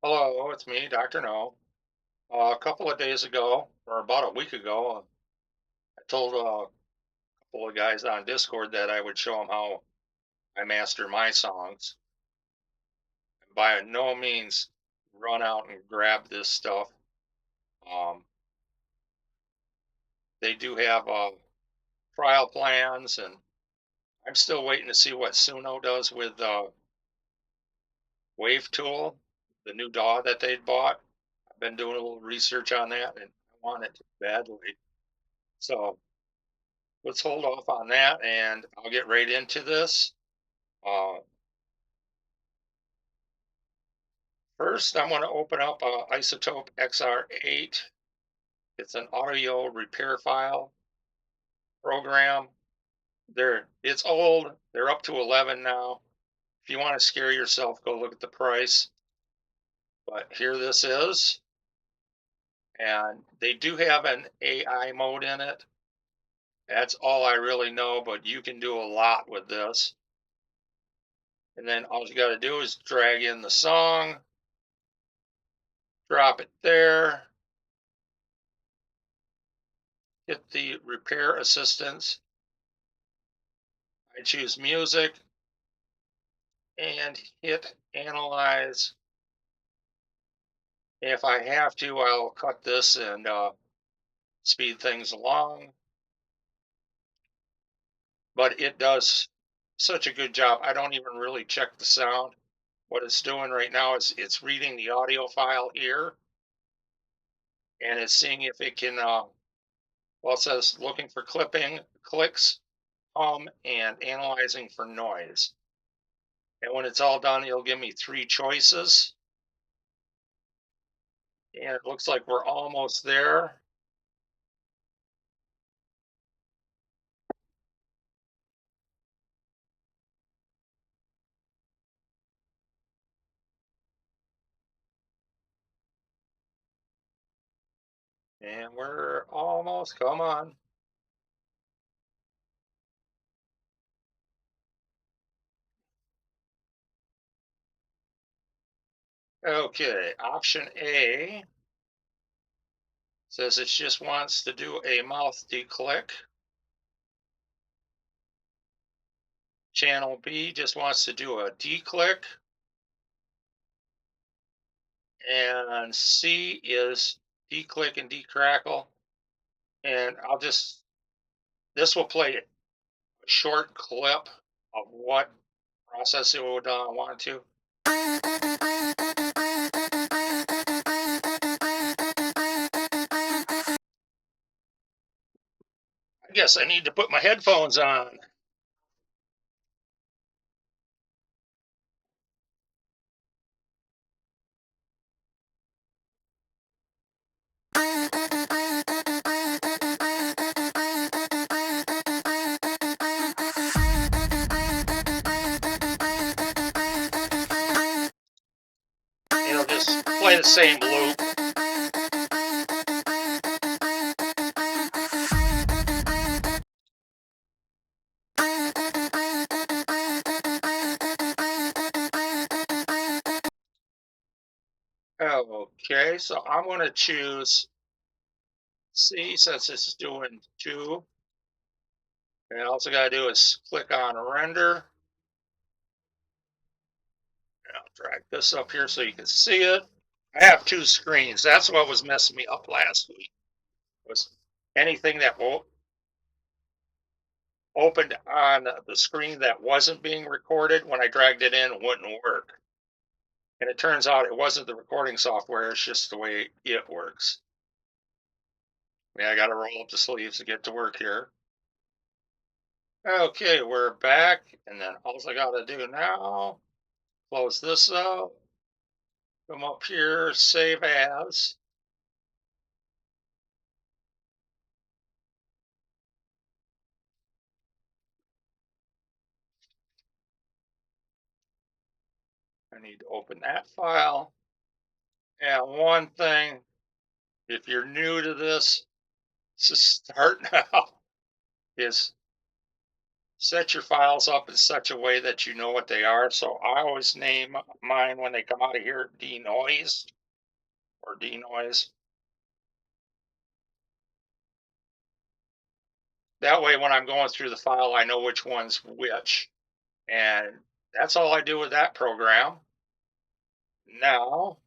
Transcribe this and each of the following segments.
Hello, it's me, Dr. No. A couple of days ago, or about a week ago, I told a couple of guys on Discord that I would show them how I master my songs. By no means run out and grab this stuff. Um, they do have trial plans, and I'm still waiting to see what Suno does with Wave Tool, the new DAW that they'd bought. I've been doing a little research on that, and I want it badly. So let's hold off on that and I'll get right into this. Uh, First, I'm going to open up Isotope XR8. It's an audio repair file program. It's old. They're up to 11 now. If you want to scare yourself, go look at the price. But here this is. And they do have an AI mode in it. That's all I really know, but you can do a lot with this. And then all you got to do is drag in the song, drop it there, hit the repair assistance. I choose music and hit analyze. If I have to, I'll cut this and speed things along. But it does such a good job. I don't even really check the sound. What it's doing right now is it's reading the audio file here and it's seeing if it can, well, it says looking for clipping, clicks, hum, and analyzing for noise. And when it's all done, it'll give me three choices. And it looks like we're almost there. And we're almost, come on. Okay, option A says it just wants to do a mouth declick. Channel B just wants to do a declick. And C is declick and decrackle. And this will play a short clip of what process it would want to. I guess I need to put my headphones on. It'll just play the same loop. Okay, so I'm going to choose C since this is doing two. And all I got to do is click on render. And I'll drag this up here so you can see it. I have two screens. That's what was messing me up last week. Was anything that opened on the screen that wasn't being recorded when I dragged it in wouldn't work. And it turns out it wasn't the recording software, it's just the way it works. Yeah, I got to roll up the sleeves to get to work here. Okay, we're back. And then all I got to do now, close this out, come up here, save as. I need to open that file. And one thing, if you're new to this, to start now, is set your files up in such a way that you know what they are. So I always name mine when they come out of here denoise or denoise. That way, when I'm going through the file, I know which one's which. And that's all I do with that program. Now,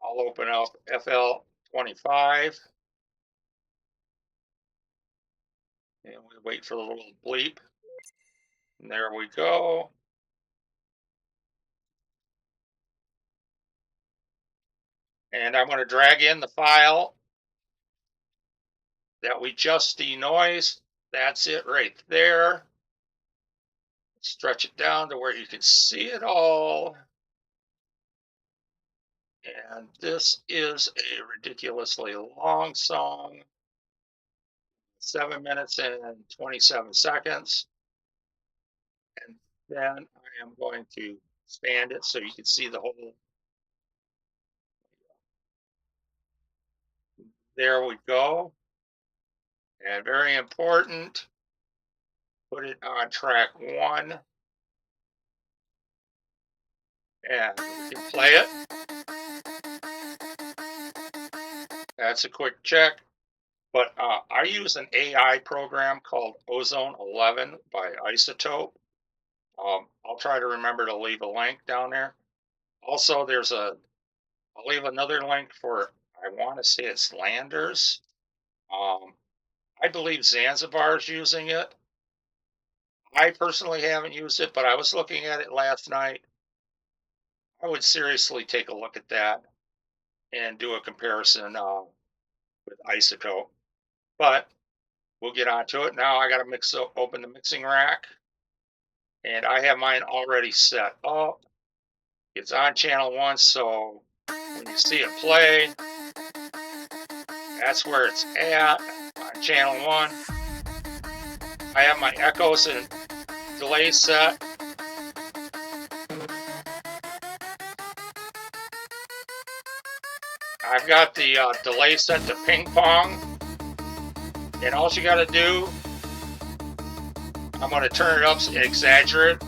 I'll open up FL25. And we wait for the little bleep. And there we go. And I'm going to drag in the file that we just denoised. That's it right there. Stretch it down to where you can see it all. And this is a ridiculously long song. 7 minutes and 27 seconds. And then I am going to expand it so you can see the whole. There we go. And very important, put it on track 1. And you can play it. That's a quick check. But I use an AI program called Ozone 11 by Isotope. I'll try to remember to leave a link down there. Also, I'll leave another link for, I want to say it's Landers. I believe Zanzibar is using it. I personally haven't used it, but I was looking at it last night. I would seriously take a look at that and do a comparison with Isotope. But we'll get onto it. Now I got to open the mixing rack. And I have mine already set up. It's on channel 1, so when you see it play, that's where it's at on channel 1. I have my echoes and delays set. I've got the delay set to ping pong. And all you got to do, I'm going to turn it up and exaggerate.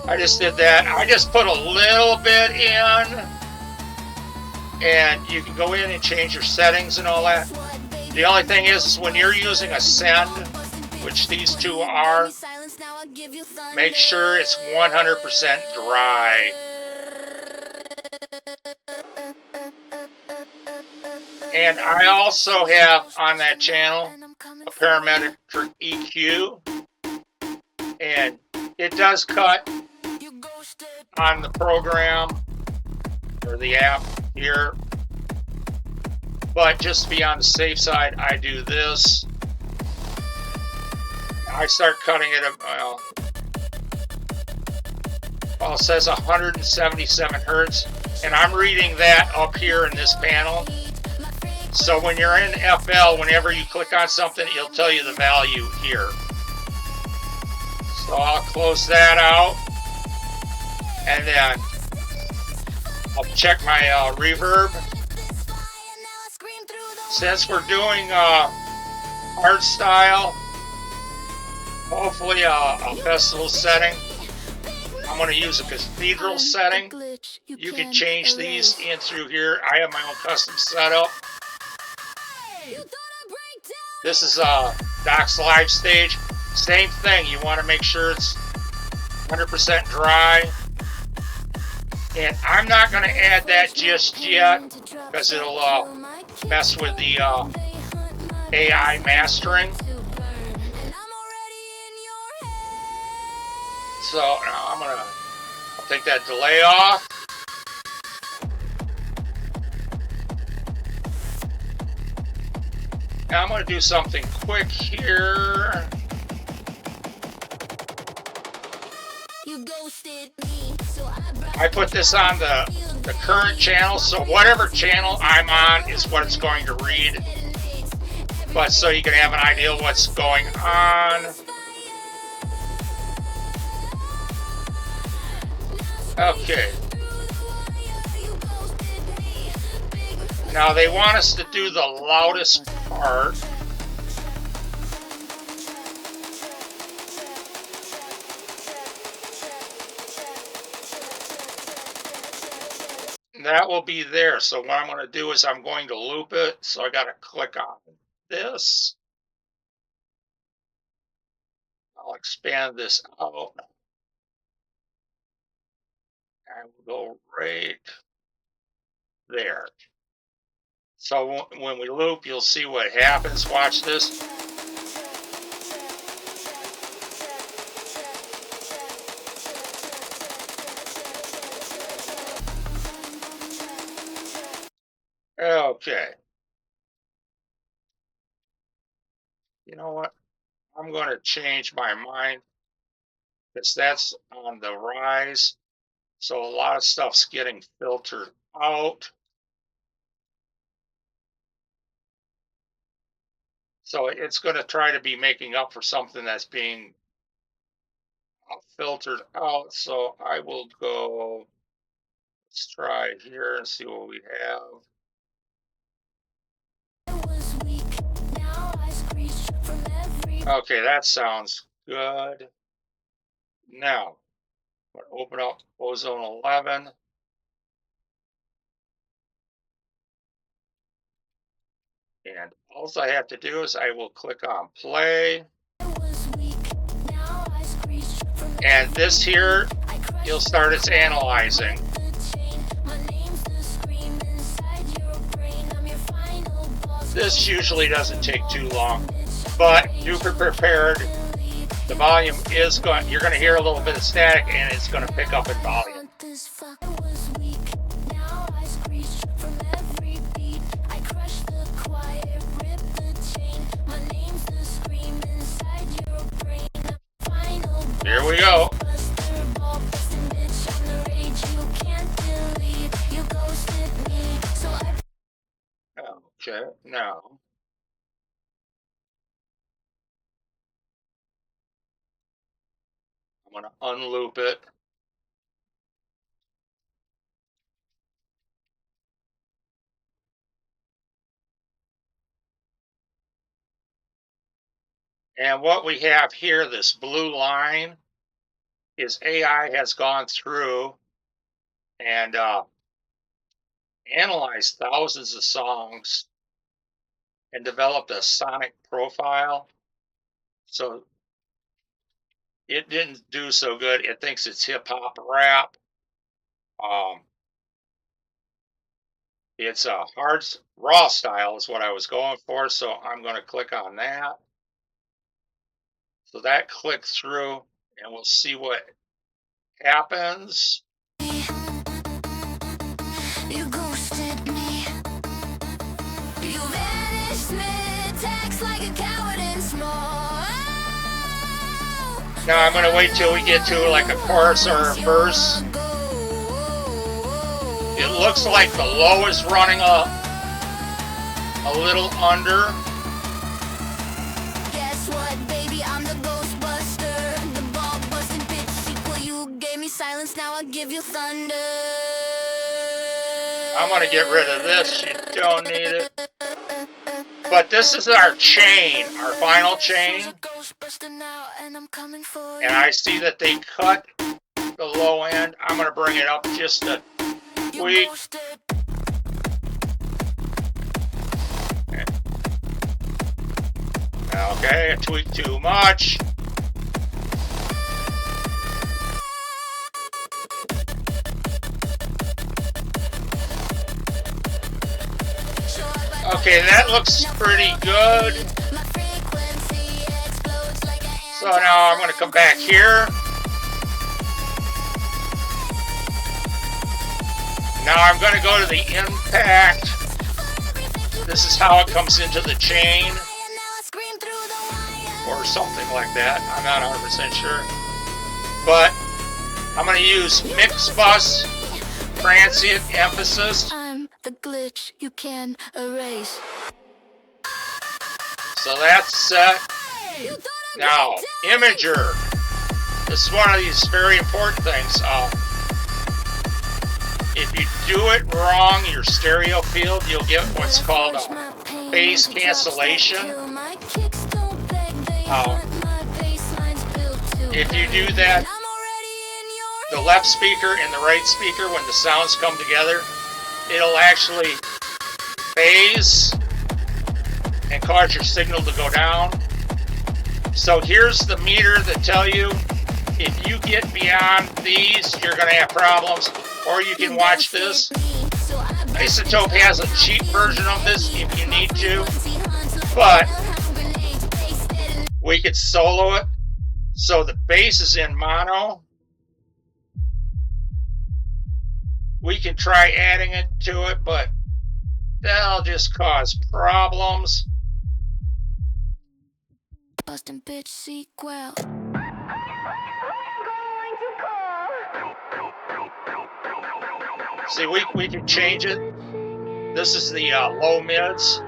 I just did that. I just put a little bit in. And you can go in and change your settings and all that. The only thing is when you're using a send, which these two are, make sure it's 100% dry. And I also have on that channel a parametric EQ, and it does cut on the program or the app here. But just to be on the safe side, I do this. I start cutting it at, well, it says 177 hertz, and I'm reading that up here in this panel. So when you're in FL, whenever you click on something, it'll tell you the value here. So I'll close that out, and then I'll check my reverb. Since we're doing art style, hopefully a festival setting, I'm going to use a cathedral setting. You can change these in through here. I have my own custom setup. This is Doc's live stage. Same thing. You want to make sure it's 100% dry. And I'm not going to add that just yet because it'll mess with the AI mastering. So now I'll take that delay off. Now I'm going to do something quick here. I put this on the current channel, so whatever channel I'm on is what it's going to read. But so you can have an idea of what's going on. Okay. Now they want us to do the loudest part. That will be there. So what I'm going to do is I'm going to loop it. So I got to click on this. I'll expand this out. I will go right there. So when we loop, you'll see what happens. Watch this. Okay. You know what? I'm going to change my mind because that's on the rise. So a lot of stuff's getting filtered out. So it's going to try to be making up for something that's being filtered out. So I will go, let's try here and see what we have. Okay, that sounds good. Now, I'm going to open up Ozone 11. And all I have to do is I will click on play. And this here, you'll start its analyzing. This usually doesn't take too long, but do be prepared. The volume is going, you're going to hear a little bit of static and it's going to pick up in volume. Here we go. Okay, now I'm going to unloop it. And what we have here, this blue line, is AI has gone through and analyzed thousands of songs and developed a sonic profile. So it didn't do so good. It thinks it's hip hop rap. It's a hard raw style is what I was going for. So I'm going to click on that. So that clicks through and we'll see what happens. You ghosted me. You vanished mid-text like a coward in small. Now I'm going to wait till we get to like a chorus or a verse. It looks like the low is running a little under. Guess what, baby? I'm the Ghostbuster. The ball busting pitch sequel. You gave me silence, now I give you thunder. I'm going to get rid of this. You don't need it. But this is our chain, our final chain. And I see that they cut the low end. I'm going to bring it up just a tweak. Okay, I tweaked too much. Okay, that looks pretty good. So now I'm going to come back here. Now I'm going to go to the impact. This is how it comes into the chain. Or something like that. I'm not 100% sure. But I'm going to use mix bus, transient emphasis. I'm the glitch you can erase. So that's set. Now, imager. This is one of these very important things. if you do it wrong, your stereo field, you'll get what's called a bass cancellation. If you do that, the left speaker and the right speaker, when the sounds come together, it'll actually phase and cause your signal to go down. So here's the meter that tell you if you get beyond these, you're going to have problems. Or you can watch this. Isotope has a cheap version of this if you need to, but we could solo it. So the bass is in mono. We can try adding it to it, but that'll just cause problems. Bustin' bitch sequel. See, we can change it. This is the low mids.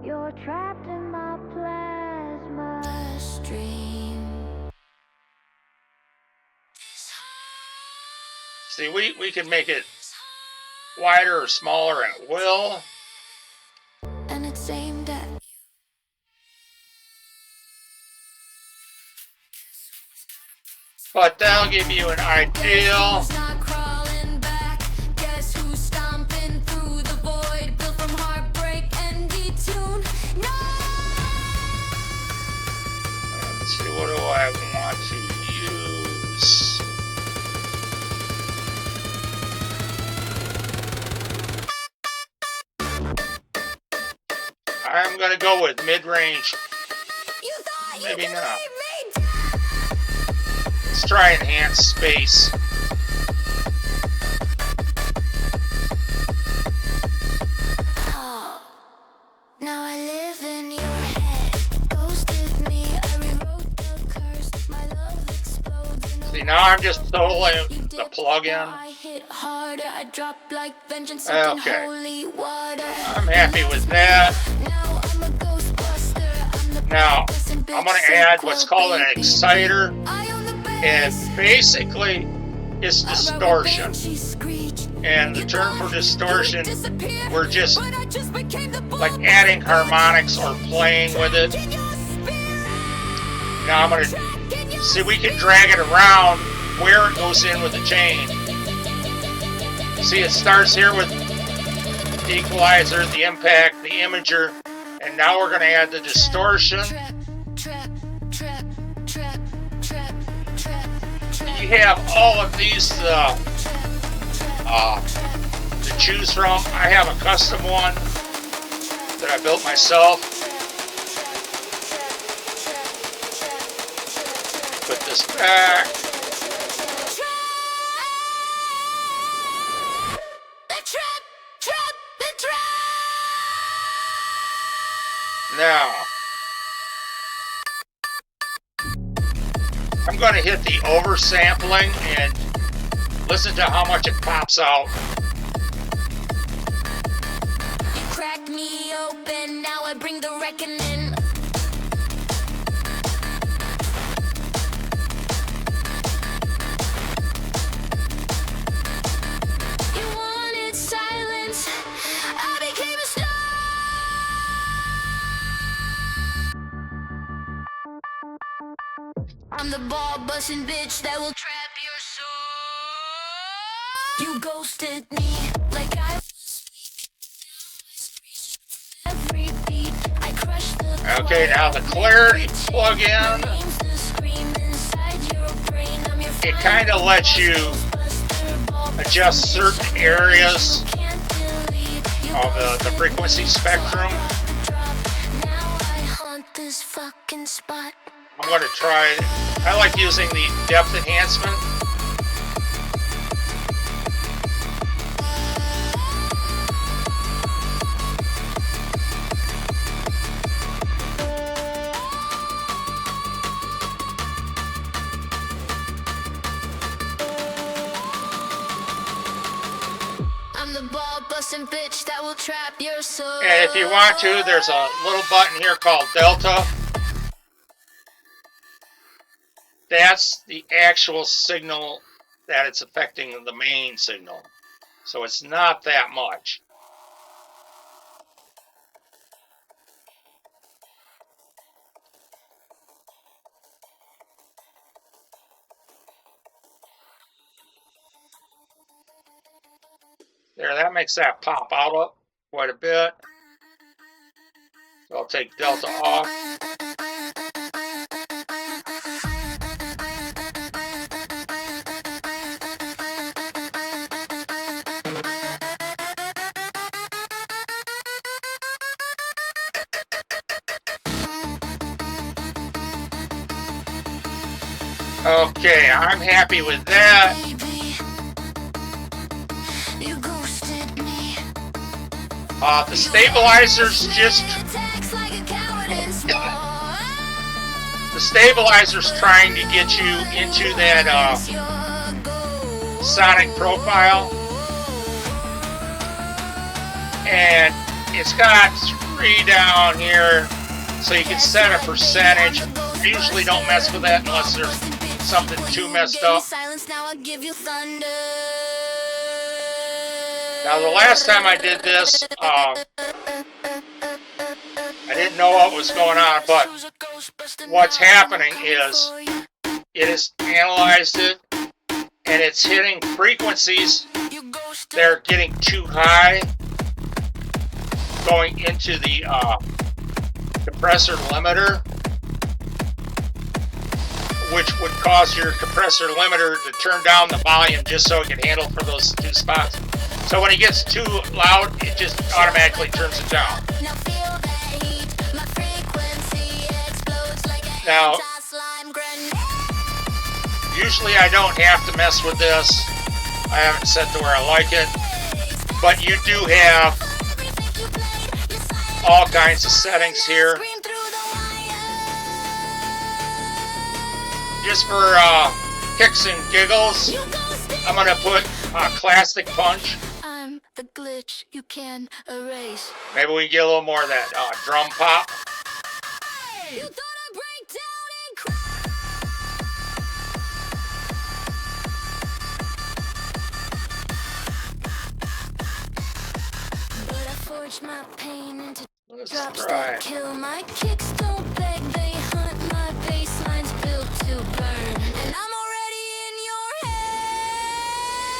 You're trapped in my plasma stream. See, we can make it wider or smaller at will. And it's aimed at you. But that'll give you an idea. Let's see, what do I want to use? I'm gonna go with mid-range. Maybe not. Let's try enhanced space. Oh, now I live in your head. Ghosted me, I rewrote the curse. My love explodes. See, now I'm just soloing the plug-in. I hit harder, I drop like vengeance. Okay. Holy water. I'm happy with that. Now I'm a ghostbuster. Now, I'm going to add what's called an exciter, and basically it's distortion. And the term for distortion, we're just like adding harmonics or playing with it. Now I'm going to see, we can drag it around where it goes in with the chain. See, it starts here with the equalizer, the impact, the imager, and now we're going to add the distortion. You have all of these to choose from. I have a custom one that I built myself. Put this back. Now, I'm going to hit the oversampling and listen to how much it pops out. You cracked me open, now I bring the reckoning. You wanted silence, I became a star. I'm the ball-busting bitch that will trap your soul. You ghosted me like I every beat. I crushed the Okay, now the clarity plug-in, it kind of lets you adjust certain areas of the frequency spectrum. I'm going to try, I like using the depth enhancement. I'm the ball-busting bitch that will trap your soul. And if you want to, there's a little button here called Delta. That's the actual signal that it's affecting the main signal. So it's not that much. There, that makes that pop out up quite a bit. So I'll take delta off. Okay, I'm happy with that. The stabilizer's trying to get you into that sonic profile, and it's got 3 down here, so you can set a percentage. I usually don't mess with that unless there's something too messed up. Now, the last time I did this, I didn't know what was going on, but what's happening is it has analyzed it, and it's hitting frequencies that are getting too high, going into the compressor limiter, which would cause your compressor limiter to turn down the volume just so it can handle for those 2 spots. So when it gets too loud, it just automatically turns it down. Now, usually I don't have to mess with this. I haven't set to where I like it. But you do have all kinds of settings here. Just for kicks and giggles, I'm going to put classic punch. I'm the glitch you can erase. Maybe we can get a little more of that drum pop. You thought I'd break down and cry. But I forged my pain into drops that kill. My kicks don't beg, they hunt. My bassline's built to burn, and I'm already in your head.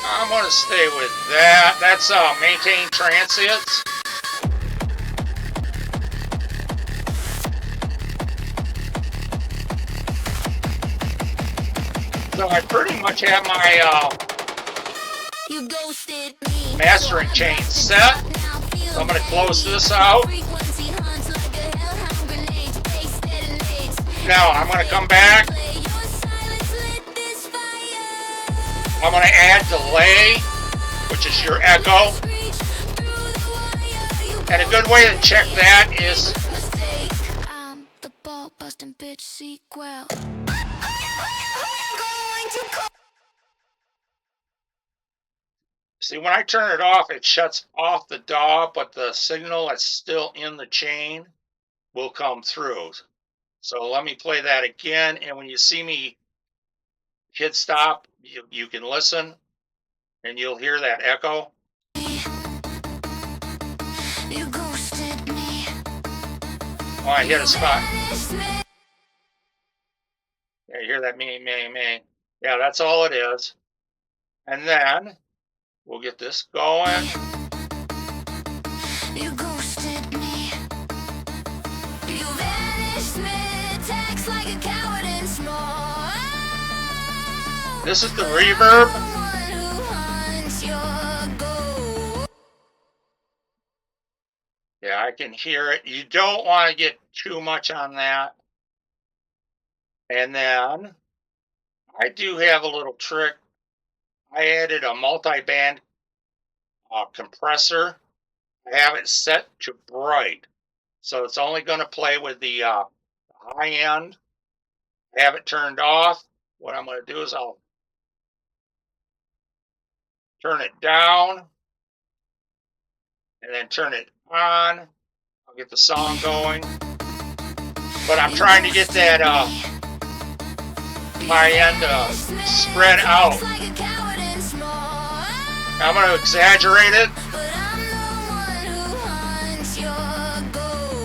I'm going to stay with that. That's maintain transients. So I pretty much have my mastering chain set. So I'm going to close this out. Now I'm going to come back. I'm going to add delay, which is your echo. And a good way to check that is the ball busting bitch sequel. See, when I turn it off, it shuts off the DAW, but the signal that's still in the chain will come through. So let me play that again, and when you see me hit stop, you can listen, and you'll hear that echo. Oh, I hit a spot. Yeah, you hear that me. Yeah, that's all it is. And then we'll get this going. You ghosted me. You vanished mid-text like a coward in small. This is the reverb. Yeah, I can hear it. You don't want to get too much on that. And then I do have a little trick. I added a multi-band compressor. I have it set to bright. So it's only going to play with the high end. I have it turned off. What I'm going to do is I'll turn it down and then turn it on. I'll get the song going. But I'm trying to get that high end spread out. I'm going to exaggerate it. but I'm the one who hunts your ghost.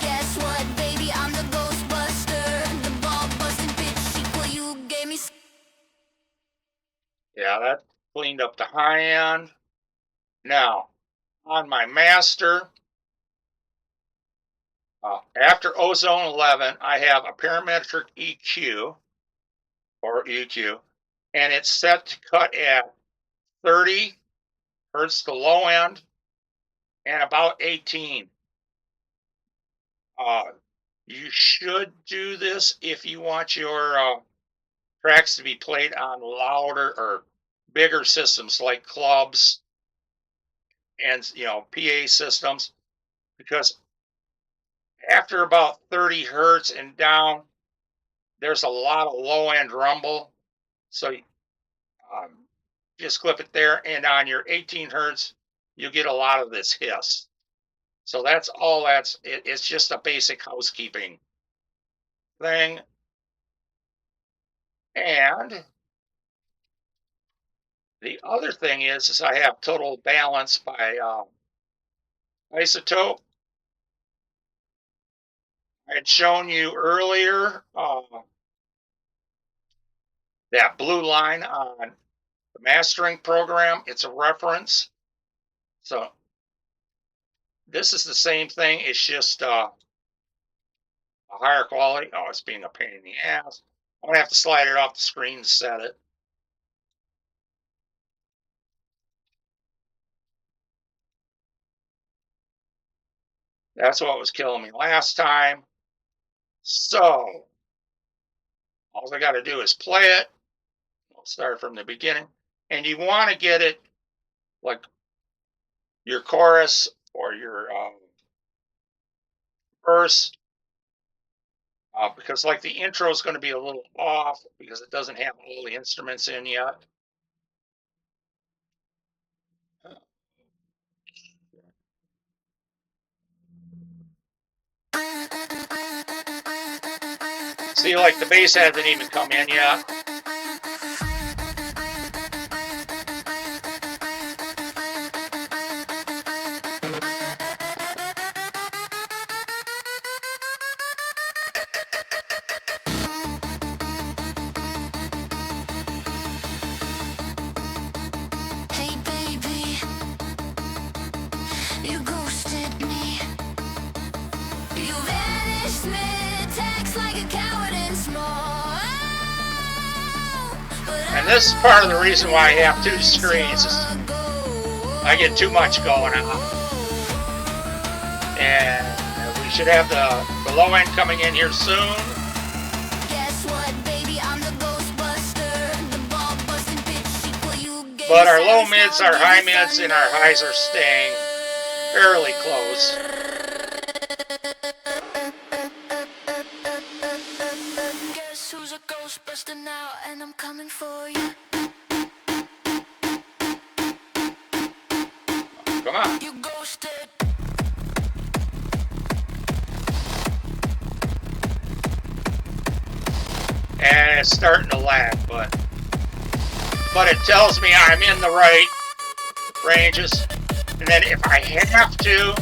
Guess what, baby? I'm the Ghostbuster, the ball busting bitch sequel you gave me. Yeah, that cleaned up the high end. Now, on my master, after ozone 11, I have a parametric EQ or EQ, and it's set to cut at 30 hertz the low end and about 18. Uh, you should do this if you want your tracks to be played on louder or bigger systems like clubs and PA systems, because after about 30 hertz and down, there's a lot of low end rumble. So um, just clip it there, and on your 18 hertz, you get a lot of this hiss. So that's all. It's just a basic housekeeping thing. And the other thing is I have total balance by isotope. I had shown you earlier that blue line on the mastering program. It's a reference. So this is the same thing. It's just a higher quality. Oh, it's being a pain in the ass. I'm going to have to slide it off the screen to set it. That's what was killing me last time. So all I got to do is play it. I'll start from the beginning. And you want to get it like your chorus or your verse, because like the intro is going to be a little off because it doesn't have all the instruments in yet. See, like the bass hasn't even come in yet. Hey baby, you ghosted me. You vanished mid-text like a coward in small. And this is part of the reason why I have two screens. I get too much going on. And we should have the low end coming in here soon. Guess what, baby? I'm the Ghostbuster, the ball busting bitch sequel you gave me. But our low mids, our high mids, and our highs are staying fairly close. Guess who's a Ghostbuster now, and I'm coming for you. Come on. You ghosted. And it's starting to lag, but it tells me I'm in the right ranges. And then if I have to,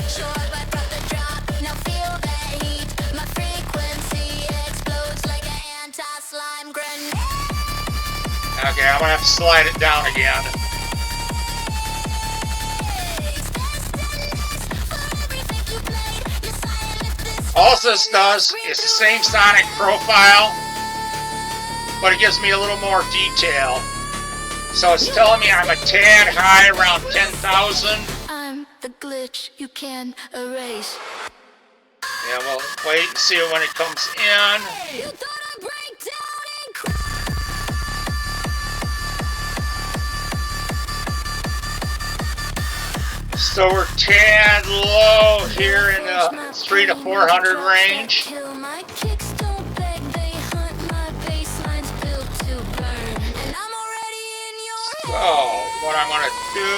Sure, I brought the drop. Now feel that heat. My frequency explodes like an anti-slime grenade. okay, I'm gonna have to slide it down again. All this does is the same sonic profile, but it gives me a little more detail. So it's telling me I'm a tad high, around 10,000. I'm the glitch you can erase. Yeah, we'll wait and see it when it comes in. You thought I'd break down and cry. So we're tad low here in the 3 to 400 range. Kill my kicks, don't beg, they hunt my baselines built to burn. And I'm already in your So head. what I'm gonna do,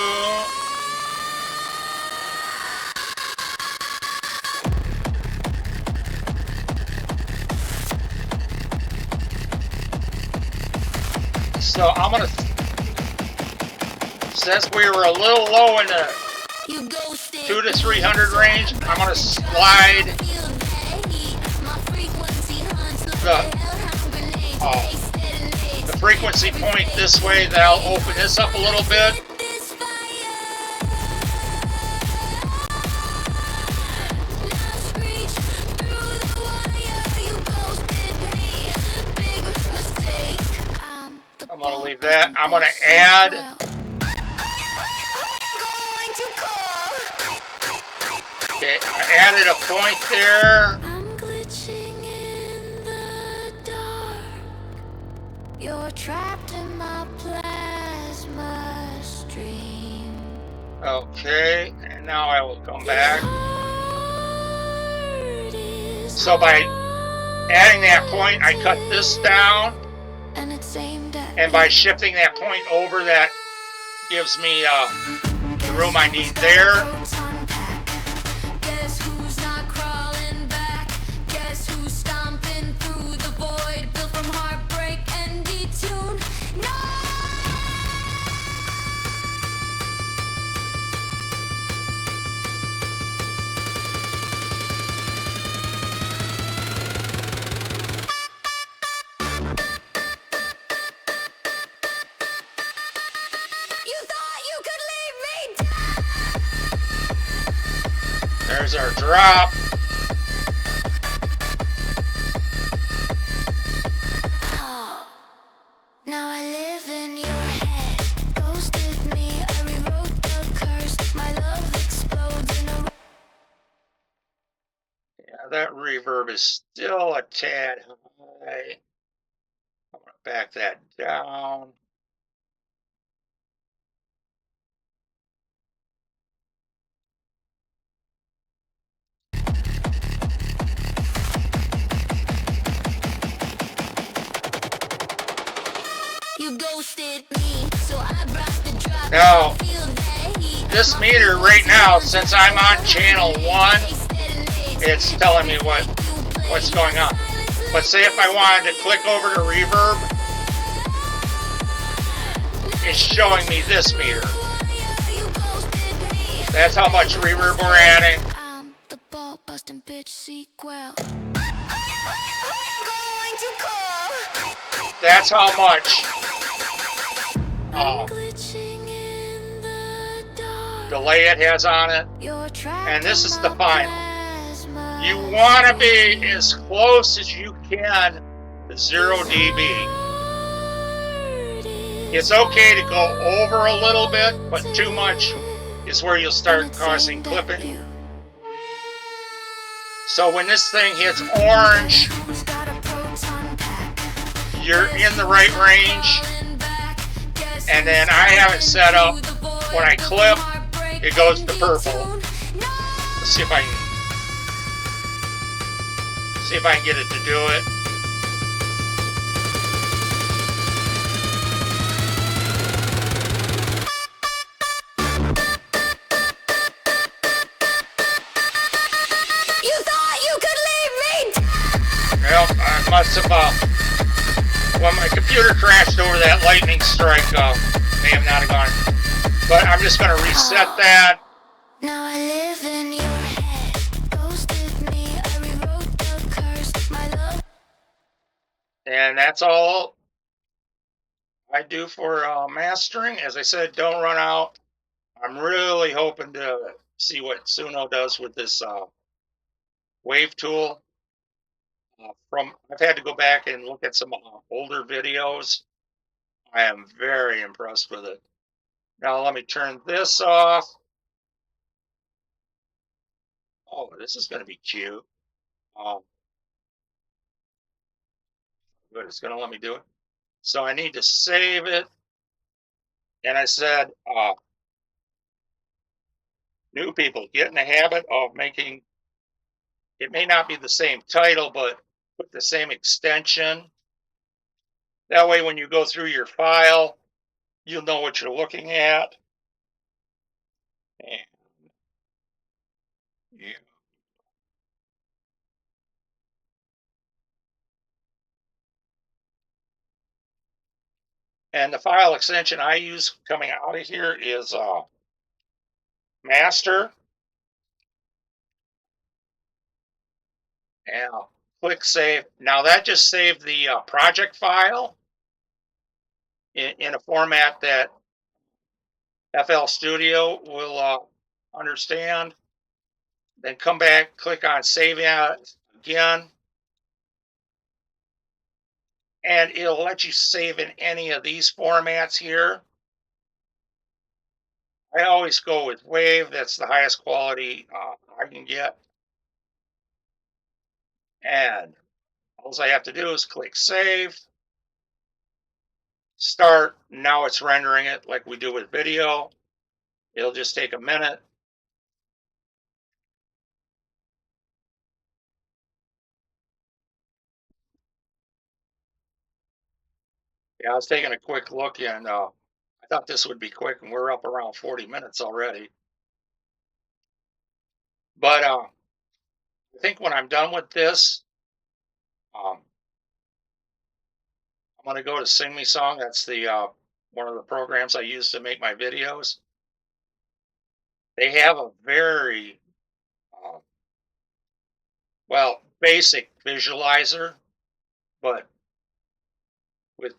So I'm gonna, since we were a little low in the 2 to 300 range, I'm gonna slide the the frequency point this way. That'll open this up a little bit. I'm gonna leave that. I'm gonna add. Okay, I added a point there. I'm glitching in the dark. You're trapped in my plasma stream. Okay, and now I will come back. So by adding that point, I cut this down. And by shifting that point over, that gives me the room I need there. Guess who's not crawling back? Guess who's stomping through the void, built from heartbreak and detune? No! You thought you could leave me down? There's our drop. Now I live in your head. Ghosted me, I rewrote the curse. My love explodes in a... Yeah, that reverb is still a tad high. I'm gonna back that down. You ghosted me, so I brought the drop. Now, this meter right now, since I'm on channel 1, it's telling me what's going on. But say if I wanted to click over to reverb, it's showing me this meter. That's how much reverb we're adding. The ball busting bitch sequel. That's how much delay it has on it. And this is the final. You want to be as close as you can to 0 dB. It's okay to go over a little bit, but too much is where you'll start causing clipping. So when this thing hits orange, you're in the right range. And then I have it set up, when I clip, it goes to purple. Let's see if I can get it to do it. You thought you could leave me? Well, I must have, when my computer crashed over that lightning strike, may have not have gone. But I'm just going to reset that. Now I live in your head. Ghosted me, I rewrote the curse. My love. And that's all I do for mastering. As I said, don't run out. I'm really hoping to see what Suno does with this wave tool. I've had to go back and look at some older videos. I am very impressed with it. Now let me turn this off. Oh, this is going to be cute. Good, it's going to let me do it. So I need to save it. And I said, new people, get in the habit of making, it may not be the same title, but put the same extension. That way, when you go through your file, you'll know what you're looking at. And yeah. And the file extension I use coming out of here is master, and I'll click save. Now that just saved the project file in a format that FL Studio will understand. Then come back, click on save as again, and it'll let you save in any of these formats here. I always go with Wave. That's the highest quality I can get. And all I have to do is click save, start. Now it's rendering it like we do with video. It'll just take a minute. Yeah, I was taking a quick look, and I thought this would be quick, and we're up around 40 minutes already. But I think when I'm done with this, um, I'm going to go to Sing Me Song. That's the one of the programs I use to make my videos. They have a very uh, basic visualizer, but with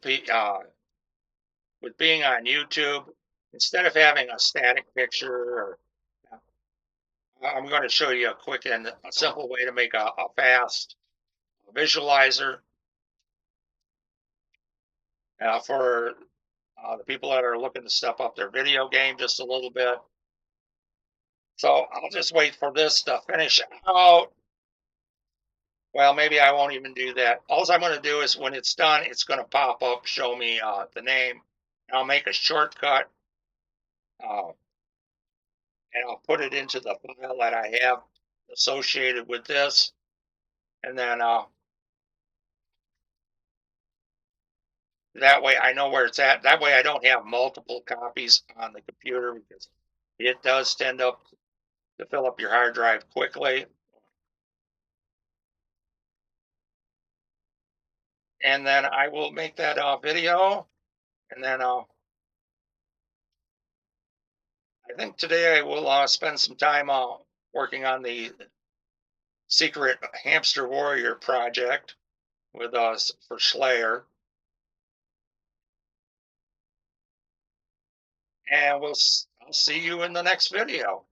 with being on YouTube, instead of having a static picture, or I'm going to show you a quick and a simple way to make a fast visualizer for the people that are looking to step up their video game just a little bit. So I'll just wait for this to finish out. Well, maybe I won't even do that. All I'm going to do is when it's done, it's going to pop up, show me the name. I'll make a shortcut, uh, and I'll put it into the file that I have associated with this. And then that way I know where it's at. That way I don't have multiple copies on the computer, because it does tend up to fill up your hard drive quickly. And then I will make that video. And then I think today I will spend some time working on the Secret Hamster Warrior project with us for Slayer. And I'll see you in the next video.